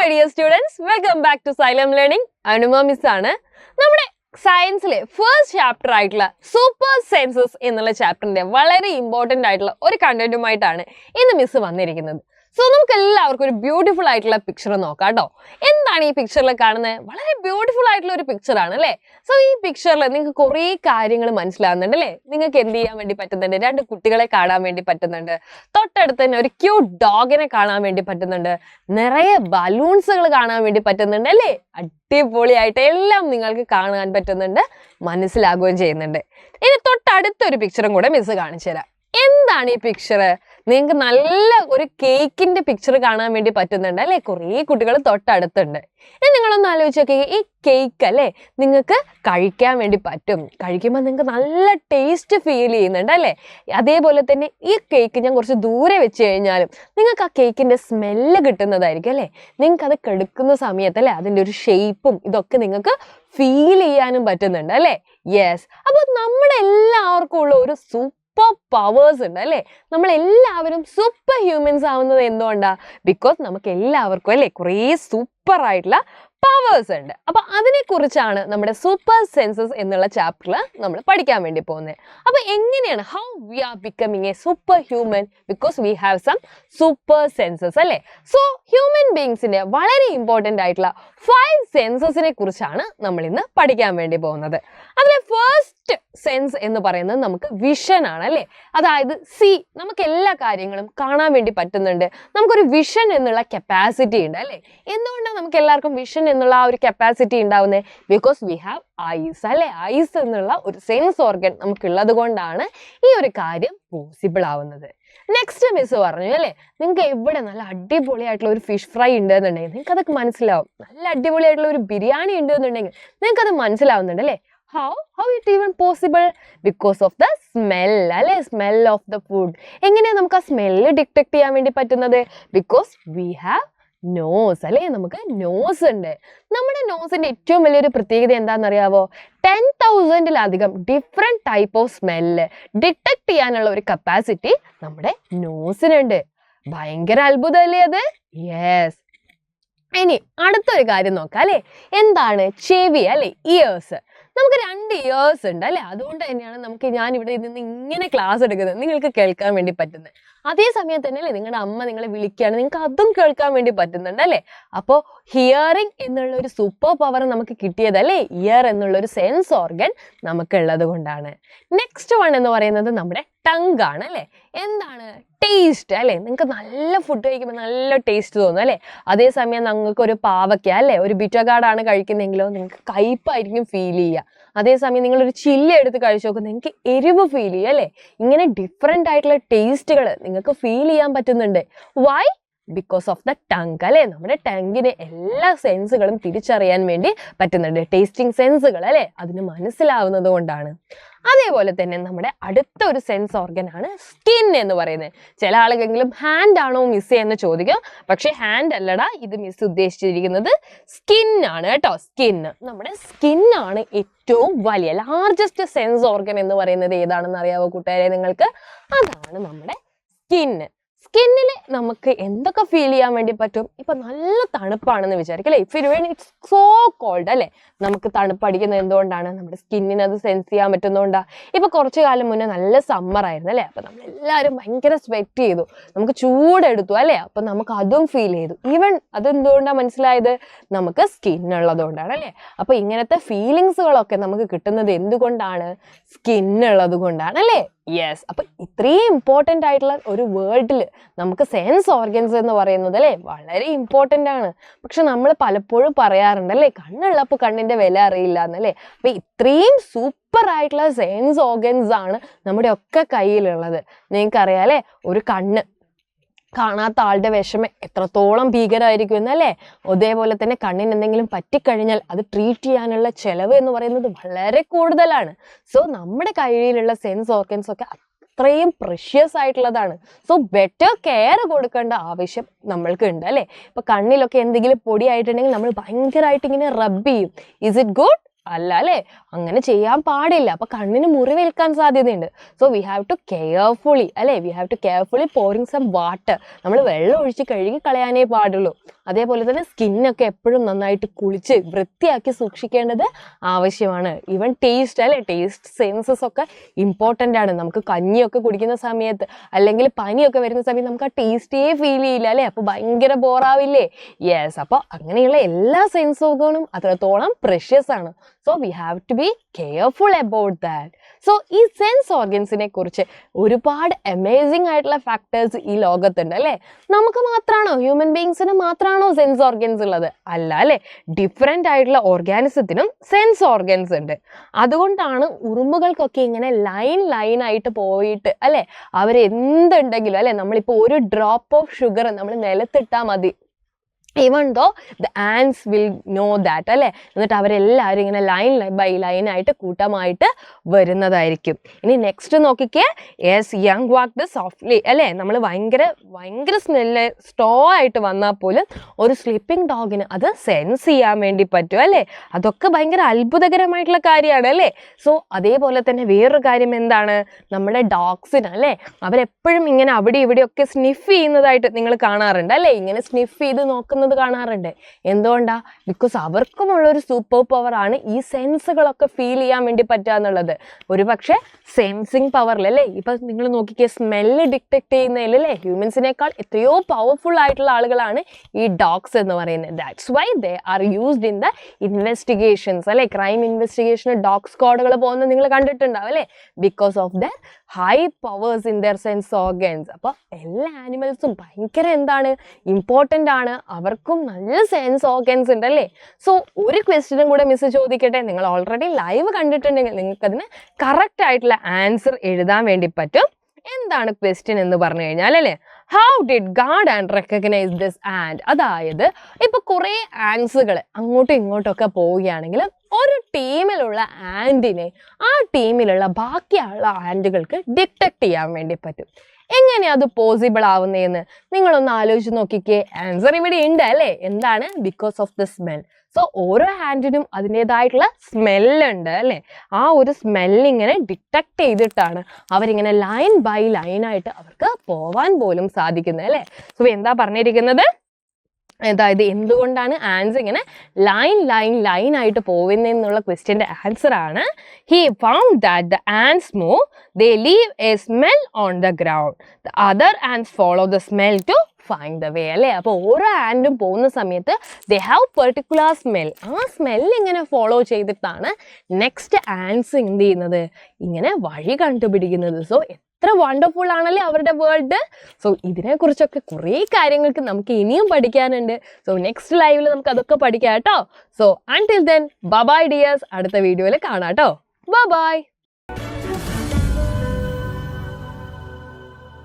my dear students, welcome back to Xylem Learning. Anuma Miss ആണ്. നമ്മുടെ സയൻസിലെ first chapter ആയിട്ടുള്ള super census എന്നുള്ള ചാപ്റ്ററിന്റെ വളരെ ഇമ്പോർട്ടന്റ് ആയിട്ടുള്ള ഒരു കണ്ടന്റുമായിട്ടാണ് ഇന്ന് മിസ് വന്നിരിക്കുന്നത്. സോ നമുക്ക് എല്ലാവർക്കും ഒരു ബ്യൂട്ടിഫുൾ ആയിട്ടുള്ള പിക്ചർ നോക്കാം കേട്ടോ. എന്താണ് ഈ പിക്ചറിൽ കാണുന്നത്? വളരെ ബ്യൂട്ടിഫുൾ ആയിട്ടുള്ള ഒരു പിക്ചർ ആണ് അല്ലേ? സോ ഈ പിക്ചറിൽ നിങ്ങൾക്ക് കുറേ കാര്യങ്ങൾ മനസ്സിലാവുന്നുണ്ട് അല്ലേ? നിങ്ങൾക്ക് എന്ത് ചെയ്യാൻ വേണ്ടി പറ്റുന്നുണ്ട്? രണ്ട് കുട്ടികളെ കാണാൻ വേണ്ടി പറ്റുന്നുണ്ട്, തൊട്ടടുത്ത് തന്നെ ഒരു ക്യൂട്ട് ഡോഗിനെ കാണാൻ വേണ്ടി പറ്റുന്നുണ്ട്, നിറയെ ബലൂൺസുകൾ കാണാൻ വേണ്ടി പറ്റുന്നുണ്ട് അല്ലേ? അടിപൊളിയായിട്ട് എല്ലാം നിങ്ങൾക്ക് കാണാൻ പറ്റുന്നുണ്ട്, മനസ്സിലാകുകയും ചെയ്യുന്നുണ്ട്. ഇനി തൊട്ടടുത്തൊരു പിക്ചറും കൂടെ മിസ് കാണിച്ചു തരാം. എന്താണ് ഈ പിക്ചർ? നിങ്ങൾക്ക് നല്ല ഒരു കേക്കിന്റെ പിക്ചർ കാണാൻ വേണ്ടി പറ്റുന്നുണ്ട് അല്ലെ? കുറേ കുട്ടികൾ തൊട്ടടുത്തുണ്ട്. ഇനി നിങ്ങളൊന്ന് ആലോചിച്ച് നോക്കിയേ, ഈ കേക്ക് അല്ലേ നിങ്ങൾക്ക് കഴിക്കാൻ വേണ്ടി പറ്റും. കഴിക്കുമ്പോൾ നിങ്ങൾക്ക് നല്ല ടേസ്റ്റ് ഫീൽ ചെയ്യുന്നുണ്ട് അല്ലേ? അതേപോലെ തന്നെ ഈ കേക്ക് ഞാൻ കുറച്ച് ദൂരെ വെച്ച് കഴിഞ്ഞാലും നിങ്ങൾക്ക് ആ കേക്കിന്റെ സ്മെല്ല് കിട്ടുന്നതായിരിക്കും അല്ലേ? നിങ്ങൾക്ക് അത് കെടുക്കുന്ന സമയത്ത് അല്ലേ അതിൻ്റെ ഒരു ഷേപ്പും ഇതൊക്കെ നിങ്ങൾക്ക് ഫീൽ ചെയ്യാനും പറ്റുന്നുണ്ട് അല്ലേ? യെസ്. അപ്പോൾ നമ്മുടെ എല്ലാവർക്കും ഉള്ള ഒരു സൂപ്പർ പവേഴ്സ് ഉണ്ട് അല്ലേ? നമ്മൾ എല്ലാവരും സൂപ്പർ ഹ്യൂമൻസ് ആവുന്നത് എന്തുകൊണ്ടാ? ബിക്കോസ് നമുക്ക് എല്ലാവർക്കും അല്ലേ കുറേ സൂപ്പർ ആയിട്ടുള്ള പവേഴ്സ് ഉണ്ട്. അപ്പൊ അതിനെ കുറിച്ചാണ് നമ്മുടെ സൂപ്പർ സെൻസസ് എന്നുള്ള ചാപ്റ്ററിൽ നമ്മൾ പഠിക്കാൻ വേണ്ടി പോകുന്നത്. അപ്പൊ എങ്ങനെയാണ് how we are becoming a super human because we have some super senses അല്ലേ? സോ ഹ്യൂമൻ ബീങ്സിന്റെ വളരെ ഇമ്പോർട്ടൻ്റ് ആയിട്ടുള്ള 5 സെൻസസിനെ കുറിച്ചാണ് നമ്മൾ ഇന്ന് പഠിക്കാൻ വേണ്ടി പോകുന്നത്. അതിലെ ഫസ്റ്റ് സെൻസ് എന്ന് പറയുന്നത് നമുക്ക് വിഷൻ ആണ് അല്ലേ? അതായത് നമുക്ക് എല്ലാ കാര്യങ്ങളും കാണാൻ വേണ്ടി പറ്റുന്നുണ്ട്. നമുക്കൊരു വിഷൻ എന്നുള്ള കപ്പാസിറ്റി ഉണ്ട് അല്ലേ? എന്തുകൊണ്ടാണ് നമുക്ക് എല്ലാവർക്കും വിഷൻ എന്നുള്ള ആ ഒരു കപ്പാസിറ്റി ഉണ്ടാവുന്നത്? ബിക്കോസ് വി ഹാവ് ഐസ് അല്ലെ? ഐസ് എന്നുള്ള ഒരു സെൻസ് ഓർഗൻ നമുക്കുള്ളത് കൊണ്ടാണ് ഈ ഒരു കാര്യം പോസിബിൾ ആവുന്നത്. നെക്സ്റ്റ് മിസ് പറഞ്ഞു അല്ലേ, നിങ്ങൾക്ക് എവിടെ നല്ല അടിപൊളിയായിട്ടുള്ള ഒരു ഫിഷ് ഫ്രൈ ഉണ്ട് എന്നുണ്ടെങ്കിൽ നിങ്ങൾക്ക് അതൊക്കെ മനസ്സിലാവും. നല്ല അടിപൊളിയായിട്ടുള്ള ഒരു ബിരിയാണി ഉണ്ട് എന്നുണ്ടെങ്കിൽ നിങ്ങൾക്ക് അത് മനസ്സിലാവുന്നുണ്ട് അല്ലേ? How it even possible? Because of the smell അല്ലെ? Smell of the food. എങ്ങനെയാണ് നമുക്ക് ആ സ്മെല്ല് ഡിറ്റക്ട് ചെയ്യാൻ വേണ്ടി പറ്റുന്നത്? ബിക്കോസ് വി ഹാവ് നോസ് അല്ലെ? നമുക്ക് നോസ് ഉണ്ട്. നമ്മുടെ നോസിന്റെ ഏറ്റവും വലിയൊരു പ്രത്യേകത എന്താണെന്നറിയാവോ? 10,000-ലധികം different type of smell detect ചെയ്യാനുള്ള ഒരു കപ്പാസിറ്റി നമ്മുടെ നോസിനുണ്ട്. ഭയങ്കര അത്ഭുതമല്ലേ അത്? യെസ്. ഇനി അടുത്തൊരു കാര്യം നോക്കാം അല്ലെ? എന്താണ്? ചെവി അല്ലെ? ഇയേഴ്സ്. നമുക്ക് 2 ഇയേഴ്സ് ഉണ്ട് അല്ലെ? അതുകൊണ്ട് തന്നെയാണ് ഞാൻ ഇവിടെ നിന്ന് ഇങ്ങനെ ക്ലാസ് എടുക്കുന്നത്, നിങ്ങൾക്ക് കേൾക്കാൻ വേണ്ടി പറ്റുന്നത്. അതേ സമയത്ത് തന്നെ അല്ലേ നിങ്ങളുടെ അമ്മ നിങ്ങളെ വിളിക്കുകയാണ്, നിങ്ങൾക്ക് അതും കേൾക്കാൻ വേണ്ടി പറ്റുന്നുണ്ട് അല്ലേ? അപ്പോൾ ഹിയറിംഗ് എന്നുള്ള ഒരു സൂപ്പർ പവർ നമുക്ക് കിട്ടിയതല്ലേ ഇയർ എന്നുള്ള ഒരു സെൻസ് ഓർഗൻ നമുക്ക് ഉള്ളത് കൊണ്ടാണ്. നെക്സ്റ്റ് വൺ എന്ന് പറയുന്നത് നമ്മുടെ ടങ് ആണ് അല്ലേ? എന്താണ്? ടേസ്റ്റ് അല്ലേ? നിങ്ങൾക്ക് നല്ല ഫുഡ് കഴിക്കുമ്പോൾ നല്ല ടേസ്റ്റ് തോന്നും അല്ലേ? അതേസമയം നിങ്ങൾക്ക് ഒരു പാവയ്ക്ക അല്ലേ ഒരു ബിറ്റർഗാർഡാണ് കഴിക്കുന്നെങ്കിലോ നിങ്ങൾക്ക് കയ്പായിരിക്കും ഫീൽ ചെയ്യുക. അതേസമയം നിങ്ങളൊരു ചില്ലി എടുത്ത് കഴിച്ചു നോക്കും, നിങ്ങൾക്ക് എരിവ് ഫീൽ ചെയ്യും അല്ലേ? ഇങ്ങനെ ഡിഫറെൻ്റ് ആയിട്ടുള്ള ടേസ്റ്റുകൾ നിങ്ങൾക്ക് ഫീൽ ചെയ്യാൻ പറ്റുന്നുണ്ട്. Why? Because of the tongue അല്ലേ? നമ്മുടെ ടങ്ങിന് എല്ലാ സെൻസുകളും തിരിച്ചറിയാൻ വേണ്ടി പറ്റുന്നുണ്ട്. ടേസ്റ്റിംഗ് സെൻസുകൾ അല്ലേ? അതിന് മനസ്സിലാവുന്നത് കൊണ്ടാണ്. അതേപോലെ തന്നെ നമ്മുടെ അടുത്ത ഒരു സെൻസ് ഓർഗൻ ആണ് സ്കിൻ എന്ന് പറയുന്നത്. ചില ആളുകളെങ്കിലും ഹാൻഡ് ആണോ മിസ് എന്ന് ചോദിക്കും. പക്ഷെ ഹാൻഡ് അല്ലടാ, ഇത് മിസ് ഉദ്ദേശിച്ചിരിക്കുന്നത് സ്കിൻ ആണ് കേട്ടോ. നമ്മുടെ സ്കിന്നാണ് ഏറ്റവും വലിയ ലാർജസ്റ്റ് സെൻസ് ഓർഗൻ എന്ന് പറയുന്നത്. ഏതാണെന്ന് അറിയാവോ കൂട്ടുകാരെ നിങ്ങൾക്ക്? അതാണ് നമ്മുടെ സ്കിന്ന്. സ്കിന്നിൽ നമുക്ക് എന്തൊക്കെ ഫീൽ ചെയ്യാൻ വേണ്ടി പറ്റും? ഇപ്പൊ നല്ല തണുപ്പാണെന്ന് വിചാരിക്കും അല്ലേ? ഇറ്റ്സ് സോ കോൾഡ് അല്ലേ? നമുക്ക് തണുപ്പടിക്കുന്നത് എന്തുകൊണ്ടാണ്? നമ്മുടെ സ്കിന്നിന് അത് സെൻസ് ചെയ്യാൻ പറ്റുന്നതുകൊണ്ടാണ്. ഇപ്പൊ കുറച്ചു കാലം മുന്നേ നല്ല സമ്മർ ആയിരുന്നു അല്ലേ? അപ്പൊ നമ്മളെല്ലാവരും ഭയങ്കര സ്വെറ്റ് ചെയ്തു, നമുക്ക് ചൂടെടുത്തു അല്ലേ? അപ്പൊ നമുക്ക് അതും ഫീൽ ചെയ്തു. ഈവൻ അതെന്തുകൊണ്ടാണ് മനസ്സിലായത്? നമുക്ക് സ്കിന്നുള്ളത് കൊണ്ടാണ് അല്ലേ? അപ്പൊ ഇങ്ങനത്തെ ഫീലിങ്സുകളൊക്കെ നമുക്ക് കിട്ടുന്നത് എന്തുകൊണ്ടാണ്? സ്കിന്നുള്ളത് കൊണ്ടാണ് അല്ലേ? യെസ്. അപ്പൊ ഇത്രയും ഇമ്പോർട്ടൻ്റ് ആയിട്ടുള്ള ഒരു വേൾഡിൽ നമുക്ക് സെൻസ് ഓർഗൻസ് എന്ന് പറയുന്നത് അല്ലേ വളരെ ഇമ്പോർട്ടൻ്റ് ആണ്. പക്ഷെ നമ്മൾ പലപ്പോഴും പറയാറുണ്ട് അല്ലേ കണ്ണുള്ളപ്പോൾ കണ്ണിന്റെ വില അറിയില്ല എന്നല്ലേ? അപ്പൊ ഇത്രയും സൂപ്പർ ആയിട്ടുള്ള സെൻസ് ഓർഗൻസ് ആണ് നമ്മുടെ ഒക്കെ കയ്യിലുള്ളത്. നിങ്ങൾക്കറിയാം അല്ലേ? ഒരു കണ്ണ് കാണാത്ത ആളുടെ വിഷമം എത്രത്തോളം ഭീകരമായിരിക്കും എന്നല്ലേ? അതേപോലെ തന്നെ കണ്ണിന് എന്തെങ്കിലും പറ്റിക്കഴിഞ്ഞാൽ അത് ട്രീറ്റ് ചെയ്യാനുള്ള ചെലവ് എന്ന് പറയുന്നത് വളരെ കൂടുതലാണ്. സോ നമ്മുടെ കയ്യിലുള്ള സെൻസ് ഓർഗൻസ് ഒക്കെ അത്രയും പ്രഷ്യസ് ആയിട്ടുള്ളതാണ്. സോ ബെറ്റർ കെയർ കൊടുക്കേണ്ട ആവശ്യം നമ്മൾക്ക് ഉണ്ട് അല്ലേ? ഇപ്പൊ കണ്ണിലൊക്കെ എന്തെങ്കിലും പൊടി ആയിട്ടുണ്ടെങ്കിൽ നമ്മൾ ഭയങ്കരമായിട്ട് ഇങ്ങനെ റബ്ബ് ചെയ്യും. Is it good? അല്ല അല്ലേ? അങ്ങനെ ചെയ്യാൻ പാടില്ല. അപ്പൊ കണ്ണിന് മുറിവേൽക്കാൻ സാധ്യതയുണ്ട്. So we have to carefully അല്ലേ? We have to carefully pouring some water. നമ്മൾ വെള്ളം ഒഴിച്ച് കഴുകി കളയാനേ പാടുള്ളൂ. അതേപോലെ തന്നെ സ്കിന്നൊക്കെ എപ്പോഴും നന്നായിട്ട് കുളിച്ച് വൃത്തിയാക്കി സൂക്ഷിക്കേണ്ടത് ആവശ്യമാണ്. ഈവൻ ടേസ്റ്റ് അല്ലെ, ടേസ്റ്റ് സെൻസസ് ഒക്കെ ഇമ്പോർട്ടൻ്റ് ആണ്. നമുക്ക് കഞ്ഞിയൊക്കെ കുടിക്കുന്ന സമയത്ത് അല്ലെങ്കിൽ പനിയൊക്കെ വരുന്ന സമയത്ത് നമുക്ക് ആ ടേസ്റ്റേ ഫീൽ ചെയ്യില്ല അല്ലേ, അപ്പോൾ ഭയങ്കര ബോറാവില്ലേ? യെസ്, അപ്പോൾ അങ്ങനെയുള്ള എല്ലാ സെൻസ് ഓർഗനും അത്രത്തോളം പ്രഷ്യസ് ആണ്. So we have to be careful about that. So ഈ സെൻസ് ഓർഗൻസിനെ കുറിച്ച് ഒരുപാട് അമേസിംഗ് ആയിട്ടുള്ള ഫാക്ടേഴ്സ് ഈ ലോകത്തുണ്ട് അല്ലേ. നമുക്ക് മാത്രമാണോ, ഹ്യൂമൻ ബീങ്സിന് മാത്രമാണോ സെൻസ് ഓർഗൻസ് ഉള്ളത്? അല്ല അല്ലേ, ഡിഫറെൻ്റ് ആയിട്ടുള്ള ഓർഗാനിസത്തിനും സെൻസ് ഓർഗൻസ് ഉണ്ട്. അതുകൊണ്ടാണ് ഉറുമ്പുകൾക്കൊക്കെ ഇങ്ങനെ ലൈൻ ആയിട്ട് പോയിട്ട് അല്ലേ, അവരെന്തുണ്ടെങ്കിലും അല്ലേ, നമ്മളിപ്പോൾ ഒരു ഡ്രോപ്പ് ഓഫ് ഷുഗർ നമ്മൾ നിലത്തിട്ടാൽ മതി, even though the ants will know that അല്ലേ, എന്നിട്ട് അവരെല്ലാവരും ഇങ്ങനെ ലൈൻ ബൈ ലൈൻ ആയിട്ട് കൂട്ടമായിട്ട് വരുന്നതായിരിക്കും. ഇനി നെക്സ്റ്റ് നോക്കിക്കേ, yes young walk the softly അല്ലേ, നമ്മൾ ഭയങ്കര സ്മെല്ല് സ്ട്രോ ആയിട്ട് വന്നാൽ പോലും ഒരു സ്ലീപ്പിംഗ് ഡോഗിന് അത് സെൻസ് ചെയ്യാൻ വേണ്ടി പറ്റും അല്ലേ. അതൊക്കെ ഭയങ്കര അത്ഭുതകരമായിട്ടുള്ള കാര്യമാണ് അല്ലേ. സോ അതേപോലെ തന്നെ വേറൊരു കാര്യം എന്താണ്, നമ്മുടെ ഡോഗ്സിന് അല്ലേ, അവരെപ്പോഴും ഇങ്ങനെ അവിടെ ഇവിടെയൊക്കെ സ്നിഫ് ചെയ്യുന്നതായിട്ട് നിങ്ങൾ കാണാറുണ്ട് അല്ലേ, ഇങ്ങനെ സ്നിഫ് ചെയ്ത് നോക്കുന്ന കാണാറുണ്ട്. എന്തുകൊണ്ടാ? ബിക്കോസ് അവർക്കുമുള്ളൊരു സൂപ്പർ പവർ ആണ് ഈ സെൻസുകളൊക്കെ ഫീൽ ചെയ്യാൻ വേണ്ടി പറ്റുക എന്നുള്ളത്. ഒരു പക്ഷേ സെൻസിങ് പവറിലല്ലേ, ഇപ്പൊ നിങ്ങൾ നോക്കിക്കേ, സ്മെല്ല് ഡിറ്റക്ട് ചെയ്യുന്നതിലല്ലേ ഹ്യൂമൻസിനേക്കാൾ എത്രയോ പവർഫുൾ ആയിട്ടുള്ള ആളുകളാണ് ഈ ഡോഗ്സ് എന്ന് പറയുന്നത്. That's why they are used in the investigations അല്ലെ, ക്രൈം ഇൻവെസ്റ്റിഗേഷന് ഡോഗ് സ്ക്വാഡുകൾ പോകുന്നത് നിങ്ങൾ കണ്ടിട്ടുണ്ടാവും അല്ലേ, because of the high powers in there sense organs. അപ്പോൾ എല്ലാ ആനിമൽസും ഭയങ്കര എന്താണ്, ഇമ്പോർട്ടൻ്റ് ആണ്, അവർക്കും നല്ല സെൻസ് ഓർഗൻസ് ഉണ്ട് അല്ലേ. സോ ഒരു ക്വസ്റ്റ്യനും കൂടെ മിസ് ചോദിക്കട്ടെ, നിങ്ങൾ ഓൾറെഡി ലൈവ് കണ്ടിട്ടുണ്ടെങ്കിൽ നിങ്ങൾക്ക് അതിന് കറക്റ്റ് ആയിട്ടുള്ള ആൻസർ എഴുതാൻ വേണ്ടി പറ്റും. എന്താണ് ക്വസ്റ്റ്യൻ എന്ന് പറഞ്ഞു കഴിഞ്ഞാൽ അല്ലേ, how did guard and recognise this and? അതായത് ഇപ്പൊ കുറേ ആൻസുകൾ അങ്ങോട്ടും ഇങ്ങോട്ടൊക്കെ പോവുകയാണെങ്കിൽ ഒരു ടീമിലുള്ള ആൻറ്റിനെ ആ ടീമിലുള്ള ബാക്കിയുള്ള ആൻറ്റുകൾക്ക് ഡിറ്റക്ട് ചെയ്യാൻ വേണ്ടി പറ്റും. എങ്ങനെയാണ് അത് പോസിബിൾ ആവുന്നതെന്ന് നിങ്ങളൊന്ന് ആലോചിച്ച് നോക്കിക്കേ. ആൻസർ ഇവിടെ ഉണ്ട് അല്ലേ, എന്താണ്? Because of the smell. So ഓരോ ഹാൻഡിനും അതിൻ്റെതായിട്ടുള്ള സ്മെല്ലുണ്ട് അല്ലേ, ആ ഒരു സ്മെല്ലിങ്ങനെ ഡിറ്റക്ട് ചെയ്തിട്ടാണ് അവരിങ്ങനെ ലൈൻ ബൈ ലൈനായിട്ട് അവർക്ക് പോവാൻ പോലും സാധിക്കുന്നത് അല്ലേ. സോ എന്താ പറഞ്ഞിരിക്കുന്നത്, അതായത് എന്തുകൊണ്ടാണ് ആൻസ് ഇങ്ങനെ ലൈൻ ആയിട്ട് പോകുന്നതെന്നുള്ള ക്വസ്റ്റ്യൻ്റെ ആൻസർ ആണ്, he found that the ants move, they leave a smell on the ground, the other ants follow the smell to find the way അല്ലേ. അപ്പോൾ ഓരോ ആൻഡും പോകുന്ന സമയത്ത് ദേ ഹാവ് പെർട്ടിക്കുലർ സ്മെൽ, ആ സ്മെൽ ഇങ്ങനെ ഫോളോ ചെയ്തിട്ടാണ് നെക്സ്റ്റ് ആൻസ് എന്ത് ചെയ്യുന്നത്, ഇങ്ങനെ വഴി കണ്ടുപിടിക്കുന്നത്. സോ എത്ര വണ്ടർഫുൾ ആണല്ലേ അവരുടെ വേൾഡ്. സോ ഇതിനെക്കുറിച്ചൊക്കെ കുറേ കാര്യങ്ങൾക്ക് നമുക്ക് ഇനിയും പഠിക്കാനുണ്ട്. സോ നെക്സ്റ്റ് ലൈവിൽ നമുക്ക് അതൊക്കെ പഠിക്കാം കേട്ടോ. So until then bye dears, അടുത്ത വീഡിയോയിൽ കാണാം കേട്ടോ. ബൈ.